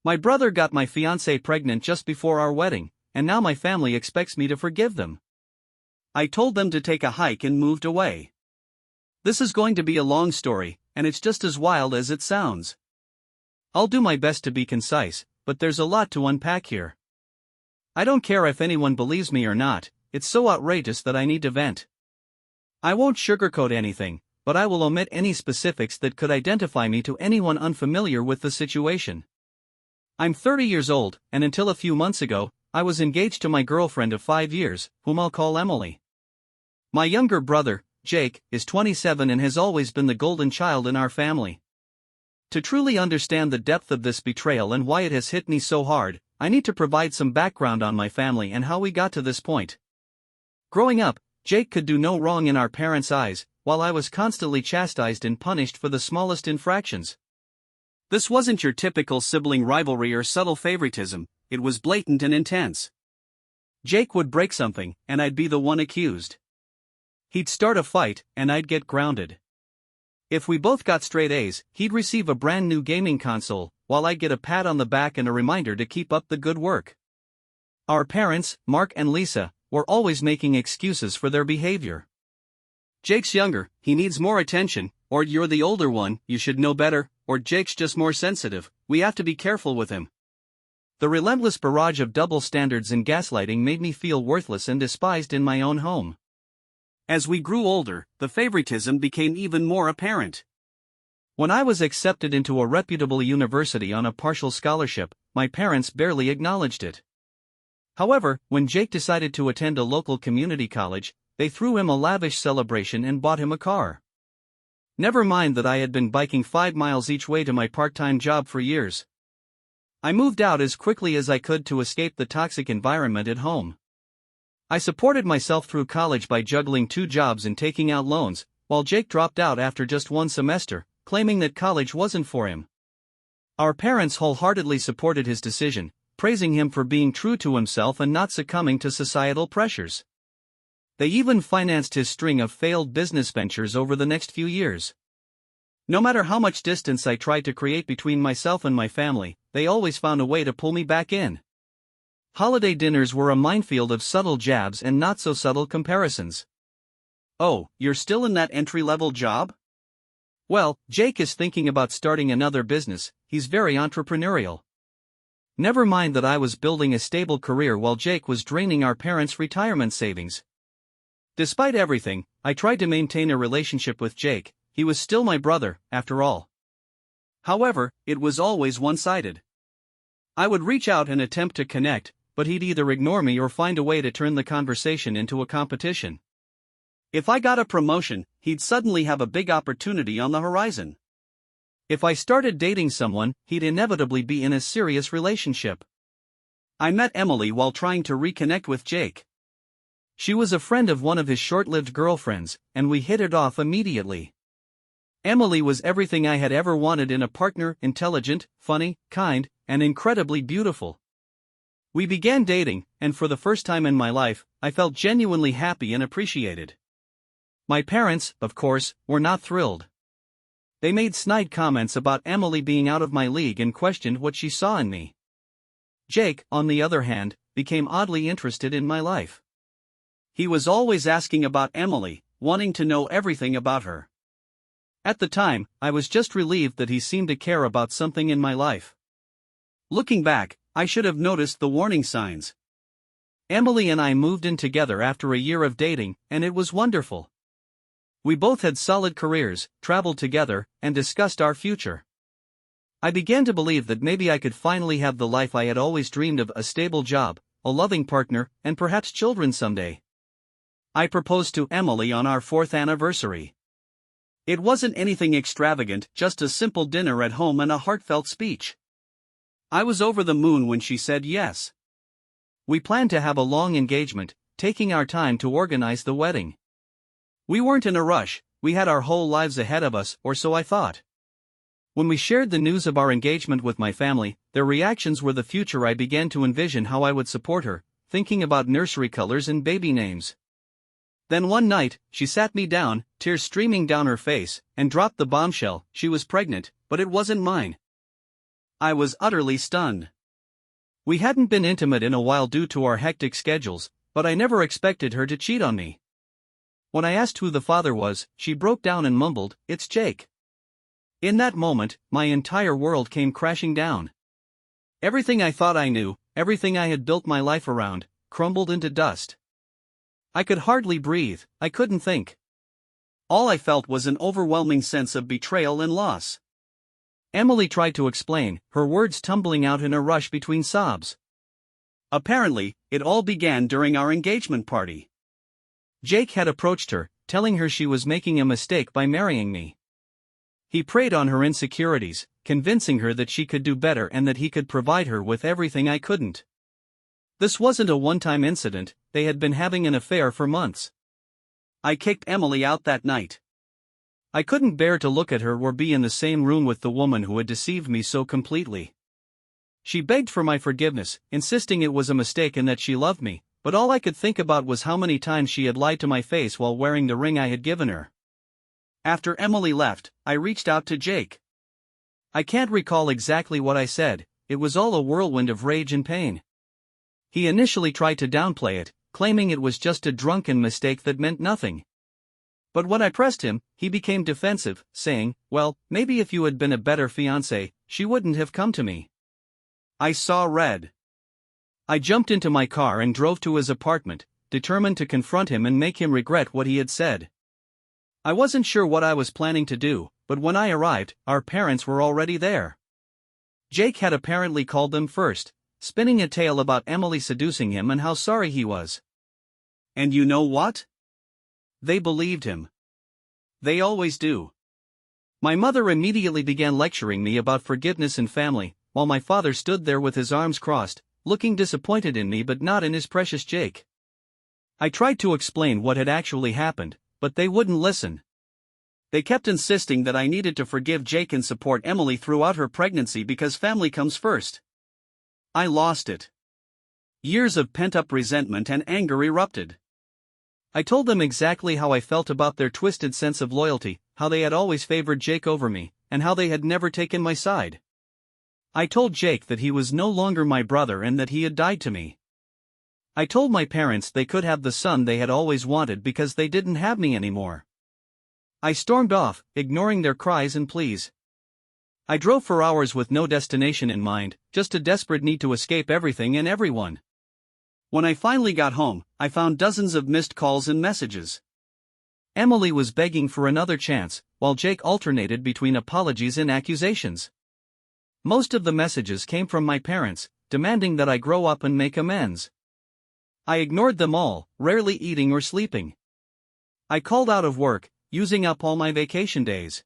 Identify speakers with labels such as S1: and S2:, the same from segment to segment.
S1: My brother got my fiancée pregnant just before our wedding, and now my family expects me to forgive them. I told them to take a hike and moved away. This is going to be a long story, and it's just as wild as it sounds. I'll do my best to be concise, but there's a lot to unpack here. I don't care if anyone believes me or not, it's so outrageous that I need to vent. I won't sugarcoat anything, but I will omit any specifics that could identify me to anyone unfamiliar with the situation. I'm 30 years old, and until a few months ago, I was engaged to my girlfriend of 5 years, whom I'll call Emily. My younger brother, Jake, is 27 and has always been the golden child in our family. To truly understand the depth of this betrayal and why it has hit me so hard, I need to provide some background on my family and how we got to this point. Growing up, Jake could do no wrong in our parents' eyes, while I was constantly chastised and punished for the smallest infractions. This wasn't your typical sibling rivalry or subtle favoritism, it was blatant and intense. Jake would break something, and I'd be the one accused. He'd start a fight, and I'd get grounded. If we both got straight A's, he'd receive a brand new gaming console, while I'd get a pat on the back and a reminder to keep up the good work. Our parents, Mark and Lisa, were always making excuses for their behavior. Jake's younger, he needs more attention, or you're the older one, you should know better, or Jake's just more sensitive, we have to be careful with him. The relentless barrage of double standards and gaslighting made me feel worthless and despised in my own home. As we grew older, the favoritism became even more apparent. When I was accepted into a reputable university on a partial scholarship, my parents barely acknowledged it. However, when Jake decided to attend a local community college, they threw him a lavish celebration and bought him a car. Never mind that I had been biking 5 miles each way to my part-time job for years. I moved out as quickly as I could to escape the toxic environment at home. I supported myself through college by juggling 2 jobs and taking out loans, while Jake dropped out after just 1 semester, claiming that college wasn't for him. Our parents wholeheartedly supported his decision, praising him for being true to himself and not succumbing to societal pressures. They even financed his string of failed business ventures over the next few years. No matter how much distance I tried to create between myself and my family, they always found a way to pull me back in. Holiday dinners were a minefield of subtle jabs and not-so-subtle comparisons. Oh, you're still in that entry-level job? Well, Jake is thinking about starting another business, he's very entrepreneurial. Never mind that I was building a stable career while Jake was draining our parents' retirement savings. Despite everything, I tried to maintain a relationship with Jake, he was still my brother, after all. However, it was always one-sided. I would reach out and attempt to connect, but he'd either ignore me or find a way to turn the conversation into a competition. If I got a promotion, he'd suddenly have a big opportunity on the horizon. If I started dating someone, he'd inevitably be in a serious relationship. I met Emily while trying to reconnect with Jake. She was a friend of one of his short-lived girlfriends, and we hit it off immediately. Emily was everything I had ever wanted in a partner: intelligent, funny, kind, and incredibly beautiful. We began dating, and for the first time in my life, I felt genuinely happy and appreciated. My parents, of course, were not thrilled. They made snide comments about Emily being out of my league and questioned what she saw in me. Jake, on the other hand, became oddly interested in my life. He was always asking about Emily, wanting to know everything about her. At the time, I was just relieved that he seemed to care about something in my life. Looking back, I should have noticed the warning signs. Emily and I moved in together after a year of dating, and it was wonderful. We both had solid careers, traveled together, and discussed our future. I began to believe that maybe I could finally have the life I had always dreamed of: a stable job, a loving partner, and perhaps children someday. I proposed to Emily on our 4th anniversary. It wasn't anything extravagant, just a simple dinner at home and a heartfelt speech. I was over the moon when she said yes. We planned to have a long engagement, taking our time to organize the wedding. We weren't in a rush, we had our whole lives ahead of us, or so I thought. When we shared the news of our engagement with my family, their reactions were the future. I began to envision how I would support her, thinking about nursery colors and baby names. Then one night, she sat me down, tears streaming down her face, and dropped the bombshell: she was pregnant, but it wasn't mine. I was utterly stunned. We hadn't been intimate in a while due to our hectic schedules, but I never expected her to cheat on me. When I asked who the father was, she broke down and mumbled, "It's Jake." In that moment, my entire world came crashing down. Everything I thought I knew, everything I had built my life around, crumbled into dust. I could hardly breathe, I couldn't think. All I felt was an overwhelming sense of betrayal and loss. Emily tried to explain, her words tumbling out in a rush between sobs. Apparently, it all began during our engagement party. Jake had approached her, telling her she was making a mistake by marrying me. He preyed on her insecurities, convincing her that she could do better and that he could provide her with everything I couldn't. This wasn't a one-time incident, they had been having an affair for months. I kicked Emily out that night. I couldn't bear to look at her or be in the same room with the woman who had deceived me so completely. She begged for my forgiveness, insisting it was a mistake and that she loved me, but all I could think about was how many times she had lied to my face while wearing the ring I had given her. After Emily left, I reached out to Jake. I can't recall exactly what I said, it was all a whirlwind of rage and pain. He initially tried to downplay it, claiming it was just a drunken mistake that meant nothing. But when I pressed him, he became defensive, saying, "Well, maybe if you had been a better fiancé, she wouldn't have come to me." I saw red. I jumped into my car and drove to his apartment, determined to confront him and make him regret what he had said. I wasn't sure what I was planning to do, but when I arrived, our parents were already there. Jake had apparently called them first, spinning a tale about Emily seducing him and how sorry he was. And you know what? They believed him. They always do. My mother immediately began lecturing me about forgiveness and family, while my father stood there with his arms crossed, looking disappointed in me but not in his precious Jake. I tried to explain what had actually happened, but they wouldn't listen. They kept insisting that I needed to forgive Jake and support Emily throughout her pregnancy because family comes first. I lost it. Years of pent-up resentment and anger erupted. I told them exactly how I felt about their twisted sense of loyalty, how they had always favored Jake over me, and how they had never taken my side. I told Jake that he was no longer my brother and that he had died to me. I told my parents they could have the son they had always wanted because they didn't have me anymore. I stormed off, ignoring their cries and pleas. I drove for hours with no destination in mind, just a desperate need to escape everything and everyone. When I finally got home, I found dozens of missed calls and messages. Emily was begging for another chance, while Jake alternated between apologies and accusations. Most of the messages came from my parents, demanding that I grow up and make amends. I ignored them all, rarely eating or sleeping. I called out of work, using up all my vacation days.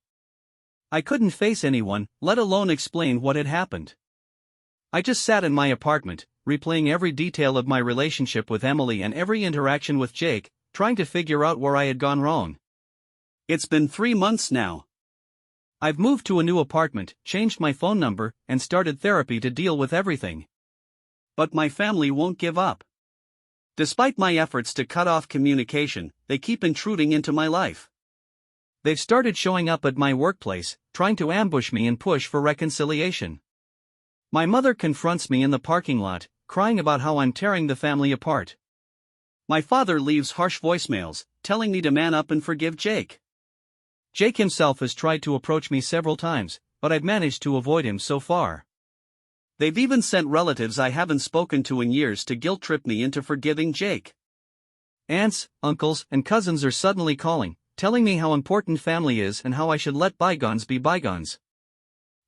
S1: I couldn't face anyone, let alone explain what had happened. I just sat in my apartment, replaying every detail of my relationship with Emily and every interaction with Jake, trying to figure out where I had gone wrong. It's been 3 months now. I've moved to a new apartment, changed my phone number, and started therapy to deal with everything. But my family won't give up. Despite my efforts to cut off communication, they keep intruding into my life. They've started showing up at my workplace, trying to ambush me and push for reconciliation. My mother confronts me in the parking lot, crying about how I'm tearing the family apart. My father leaves harsh voicemails, telling me to man up and forgive Jake. Jake himself has tried to approach me several times, but I've managed to avoid him so far. They've even sent relatives I haven't spoken to in years to guilt-trip me into forgiving Jake. Aunts, uncles, and cousins are suddenly calling, telling me how important family is and how I should let bygones be bygones.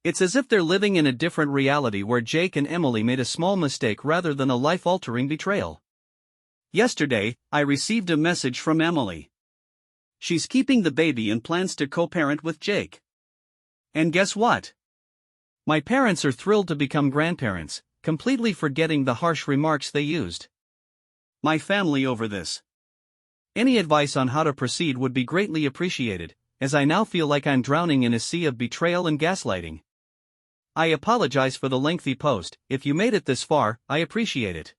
S1: It's as if they're living in a different reality where Jake and Emily made a small mistake rather than a life-altering betrayal. Yesterday, I received a message from Emily. She's keeping the baby and plans to co-parent with Jake. And guess what? My parents are thrilled to become grandparents, completely forgetting the harsh remarks they used. My family over this. Any advice on how to proceed would be greatly appreciated, as I now feel like I'm drowning in a sea of betrayal and gaslighting. I apologize for the lengthy post. If you made it this far, I appreciate it.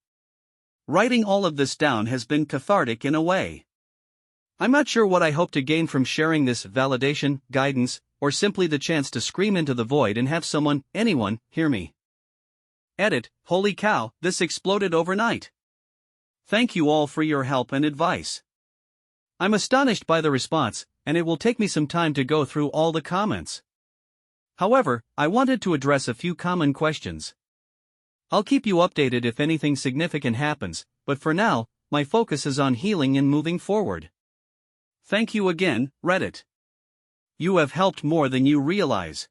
S1: Writing all of this down has been cathartic in a way. I'm not sure what I hope to gain from sharing this validation, guidance, or simply the chance to scream into the void and have someone, anyone, hear me. Edit, holy cow, this exploded overnight. Thank you all for your help and advice. I'm astonished by the response, and it will take me some time to go through all the comments. However, I wanted to address a few common questions. I'll keep you updated if anything significant happens, but for now, my focus is on healing and moving forward. Thank you again, Reddit. You have helped more than you realize.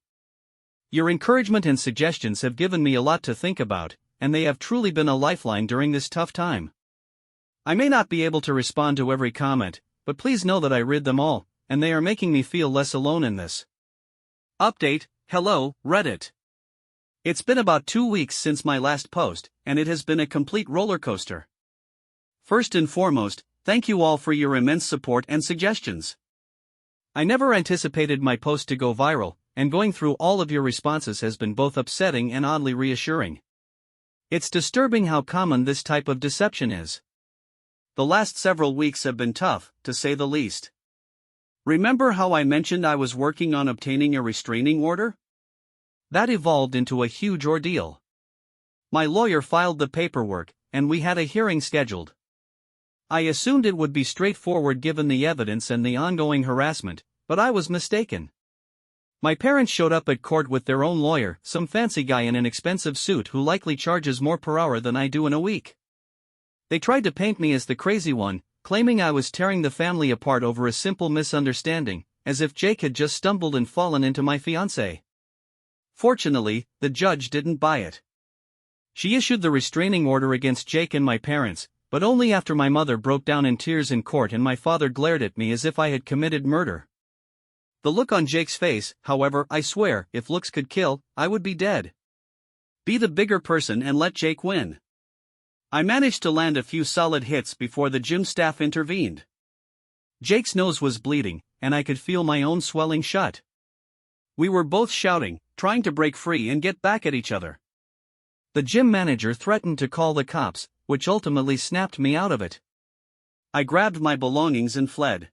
S1: Your encouragement and suggestions have given me a lot to think about, and they have truly been a lifeline during this tough time. I may not be able to respond to every comment, but please know that I read them all, and they are making me feel less alone in this. Update, hello, Reddit. It's been about 2 weeks since my last post, and it has been a complete roller coaster. First and foremost, thank you all for your immense support and suggestions. I never anticipated my post to go viral, and going through all of your responses has been both upsetting and oddly reassuring. It's disturbing how common this type of deception is. The last several weeks have been tough, to say the least. Remember how I mentioned I was working on obtaining a restraining order? That evolved into a huge ordeal. My lawyer filed the paperwork, and we had a hearing scheduled. I assumed it would be straightforward given the evidence and the ongoing harassment, but I was mistaken. My parents showed up at court with their own lawyer, some fancy guy in an expensive suit who likely charges more per hour than I do in a week. They tried to paint me as the crazy one, claiming I was tearing the family apart over a simple misunderstanding, as if Jake had just stumbled and fallen into my fiancée. Fortunately, the judge didn't buy it. She issued the restraining order against Jake and my parents, but only after my mother broke down in tears in court and my father glared at me as if I had committed murder. The look on Jake's face, however, I swear, if looks could kill, I would be dead. Be the bigger person and let Jake win. I managed to land a few solid hits before the gym staff intervened. Jake's nose was bleeding, and I could feel my own swelling shut. We were both shouting, trying to break free and get back at each other. The gym manager threatened to call the cops, which ultimately snapped me out of it. I grabbed my belongings and fled.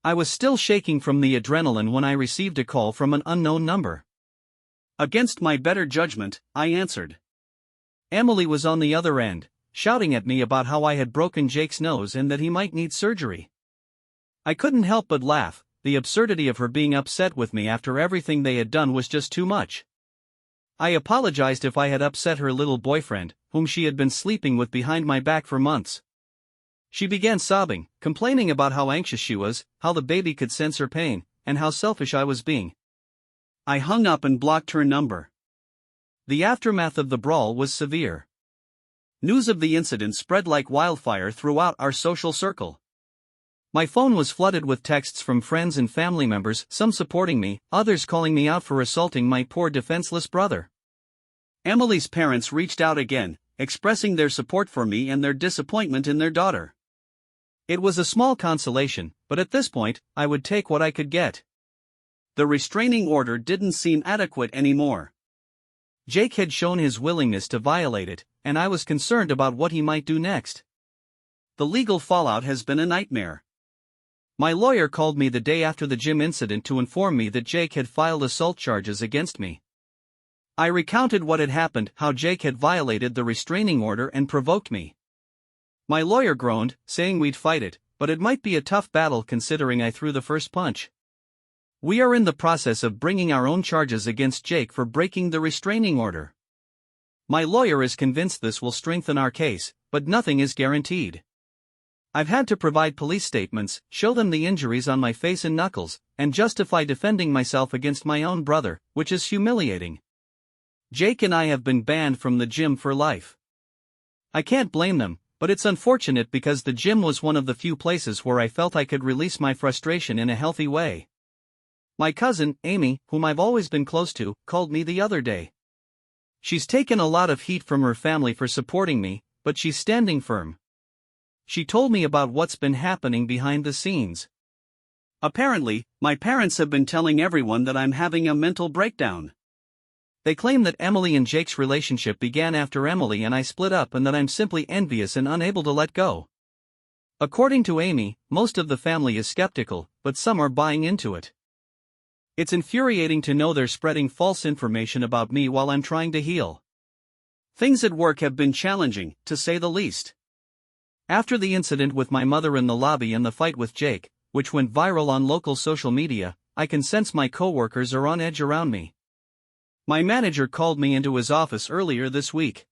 S1: I was still shaking from the adrenaline when I received a call from an unknown number. Against my better judgment, I answered. Emily was on the other end, shouting at me about how I had broken Jake's nose and that he might need surgery. I couldn't help but laugh. The absurdity of her being upset with me after everything they had done was just too much. I apologized if I had upset her little boyfriend, whom she had been sleeping with behind my back for months. She began sobbing, complaining about how anxious she was, how the baby could sense her pain, and how selfish I was being. I hung up and blocked her number. The aftermath of the brawl was severe. News of the incident spread like wildfire throughout our social circle. My phone was flooded with texts from friends and family members, some supporting me, others calling me out for assaulting my poor defenseless brother. Emily's parents reached out again, expressing their support for me and their disappointment in their daughter. It was a small consolation, but at this point, I would take what I could get. The restraining order didn't seem adequate anymore. Jake had shown his willingness to violate it, and I was concerned about what he might do next. The legal fallout has been a nightmare. My lawyer called me the day after the gym incident to inform me that Jake had filed assault charges against me. I recounted what had happened, how Jake had violated the restraining order and provoked me. My lawyer groaned, saying we'd fight it, but it might be a tough battle considering I threw the first punch. We are in the process of bringing our own charges against Jake for breaking the restraining order. My lawyer is convinced this will strengthen our case, but nothing is guaranteed. I've had to provide police statements, show them the injuries on my face and knuckles, and justify defending myself against my own brother, which is humiliating. Jake and I have been banned from the gym for life. I can't blame them, but it's unfortunate because the gym was one of the few places where I felt I could release my frustration in a healthy way. My cousin, Amy, whom I've always been close to, called me the other day. She's taken a lot of heat from her family for supporting me, but she's standing firm. She told me about what's been happening behind the scenes. Apparently, my parents have been telling everyone that I'm having a mental breakdown. They claim that Emily and Jake's relationship began after Emily and I split up and that I'm simply envious and unable to let go. According to Amy, most of the family is skeptical, but some are buying into it. It's infuriating to know they're spreading false information about me while I'm trying to heal. Things at work have been challenging, to say the least. After the incident with my mother in the lobby and the fight with Jake, which went viral on local social media, I can sense my coworkers are on edge around me. My manager called me into his office earlier this week.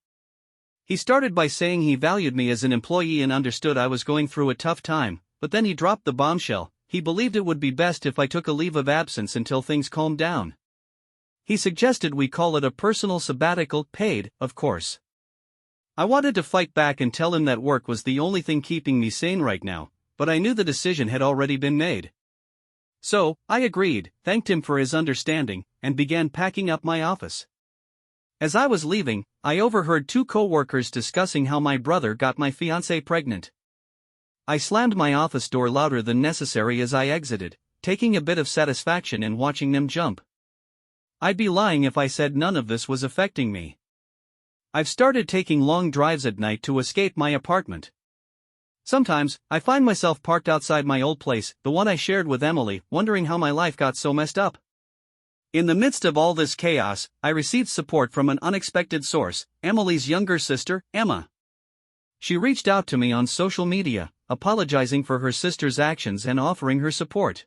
S1: He started by saying he valued me as an employee and understood I was going through a tough time, but then he dropped the bombshell. He believed it would be best if I took a leave of absence until things calmed down. He suggested we call it a personal sabbatical, paid, of course. I wanted to fight back and tell him that work was the only thing keeping me sane right now, but I knew the decision had already been made. So, I agreed, thanked him for his understanding, and began packing up my office. As I was leaving, I overheard two co-workers discussing how my brother got my fiancée pregnant. I slammed my office door louder than necessary as I exited, taking a bit of satisfaction in watching them jump. I'd be lying if I said none of this was affecting me. I've started taking long drives at night to escape my apartment. Sometimes, I find myself parked outside my old place, the one I shared with Emily, wondering how my life got so messed up. In the midst of all this chaos, I received support from an unexpected source, Emily's younger sister, Emma. She reached out to me on social media, apologizing for her sister's actions and offering her support.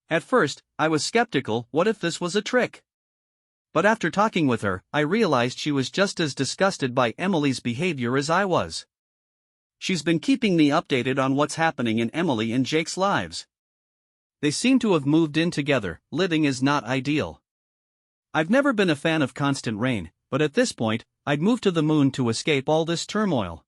S1: At first, I was skeptical. What if this was a trick? But after talking with her, I realized she was just as disgusted by Emily's behavior as I was. She's been keeping me updated on what's happening in Emily and Jake's lives. They seem to have moved in together. Living is not ideal. I've never been a fan of constant rain, but at this point, I'd move to the moon to escape all this turmoil.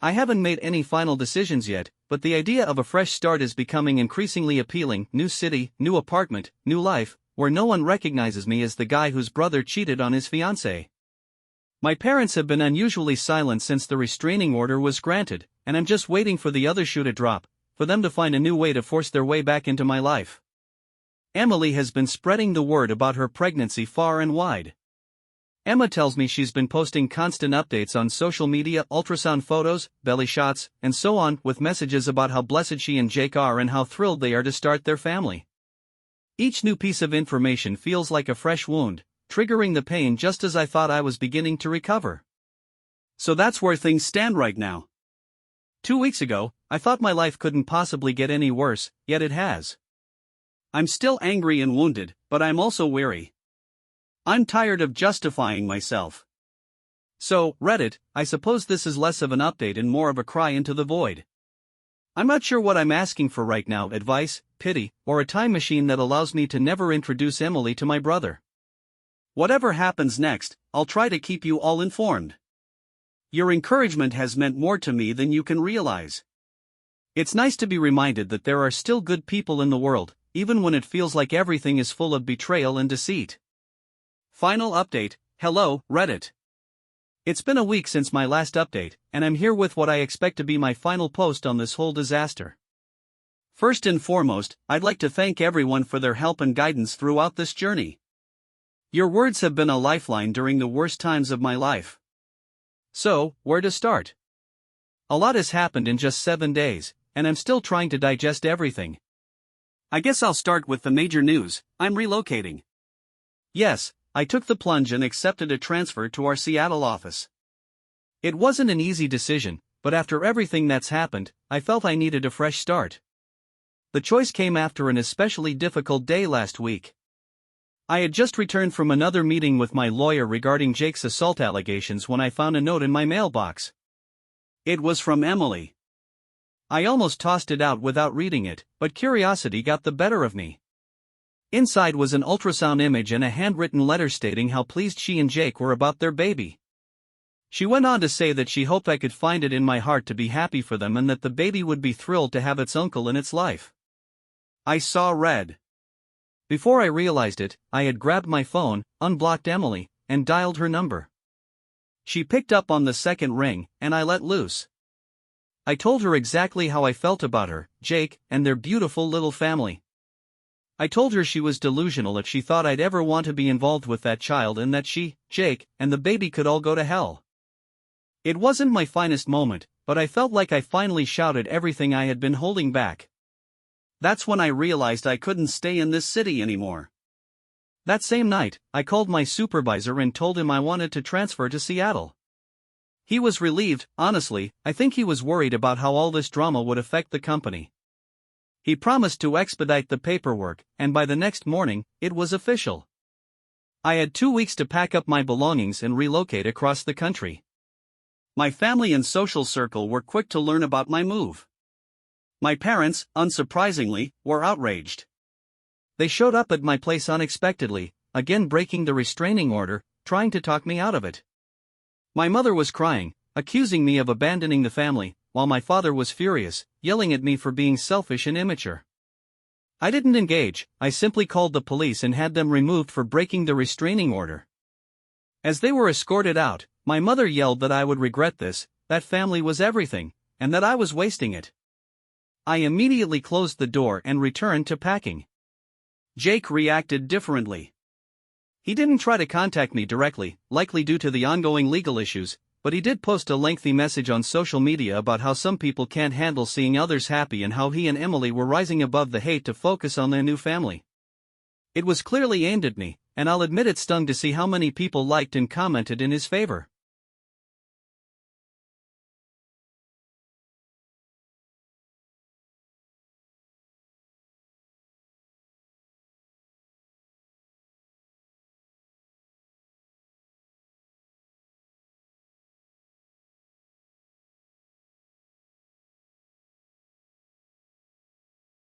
S1: I haven't made any final decisions yet, but the idea of a fresh start is becoming increasingly appealing. New city, new apartment, new life, where no one recognizes me as the guy whose brother cheated on his fiancée. My parents have been unusually silent since the restraining order was granted, and I'm just waiting for the other shoe to drop, for them to find a new way to force their way back into my life. Emily has been spreading the word about her pregnancy far and wide. Emma tells me she's been posting constant updates on social media, ultrasound photos, belly shots, and so on, with messages about how blessed she and Jake are and how thrilled they are to start their family. Each new piece of information feels like a fresh wound, triggering the pain just as I thought I was beginning to recover. So that's where things stand right now. 2 weeks ago, I thought my life couldn't possibly get any worse, yet it has. I'm still angry and wounded, but I'm also weary. I'm tired of justifying myself. So, Reddit, I suppose this is less of an update and more of a cry into the void. I'm not sure what I'm asking for right now: advice, pity, or a time machine that allows me to never introduce Emily to my brother. Whatever happens next, I'll try to keep you all informed. Your encouragement has meant more to me than you can realize. It's nice to be reminded that there are still good people in the world, even when it feels like everything is full of betrayal and deceit. Final update. Hello, Reddit. It's been a week since my last update, and I'm here with what I expect to be my final post on this whole disaster. First and foremost, I'd like to thank everyone for their help and guidance throughout this journey. Your words have been a lifeline during the worst times of my life. So, where to start? A lot has happened in just 7 days, and I'm still trying to digest everything. I guess I'll start with the major news. I'm relocating. Yes, I took the plunge and accepted a transfer to our Seattle office. It wasn't an easy decision, but after everything that's happened, I felt I needed a fresh start. The choice came after an especially difficult day last week. I had just returned from another meeting with my lawyer regarding Jake's assault allegations when I found a note in my mailbox. It was from Emily. I almost tossed it out without reading it, but curiosity got the better of me. Inside was an ultrasound image and a handwritten letter stating how pleased she and Jake were about their baby. She went on to say that she hoped I could find it in my heart to be happy for them and that the baby would be thrilled to have its uncle in its life. I saw red. Before I realized it, I had grabbed my phone, unblocked Emily, and dialed her number. She picked up on the second ring, and I let loose. I told her exactly how I felt about her, Jake, and their beautiful little family. I told her she was delusional if she thought I'd ever want to be involved with that child and that she, Jake, and the baby could all go to hell. It wasn't my finest moment, but I felt like I finally shouted everything I had been holding back. That's when I realized I couldn't stay in this city anymore. That same night, I called my supervisor and told him I wanted to transfer to Seattle. He was relieved. Honestly, I think he was worried about how all this drama would affect the company. He promised to expedite the paperwork, and by the next morning, it was official. I had 2 weeks to pack up my belongings and relocate across the country. My family and social circle were quick to learn about my move. My parents, unsurprisingly, were outraged. They showed up at my place unexpectedly, again breaking the restraining order, trying to talk me out of it. My mother was crying, accusing me of abandoning the family, while my father was furious, yelling at me for being selfish and immature. I didn't engage. I simply called the police and had them removed for breaking the restraining order. As they were escorted out, my mother yelled that I would regret this, that family was everything, and that I was wasting it. I immediately closed the door and returned to packing. Jake reacted differently. He didn't try to contact me directly, likely due to the ongoing legal issues, but he did post a lengthy message on social media about how some people can't handle seeing others happy and how he and Emily were rising above the hate to focus on their new family. It was clearly aimed at me, and I'll admit it stung to see how many people liked and commented in his favor.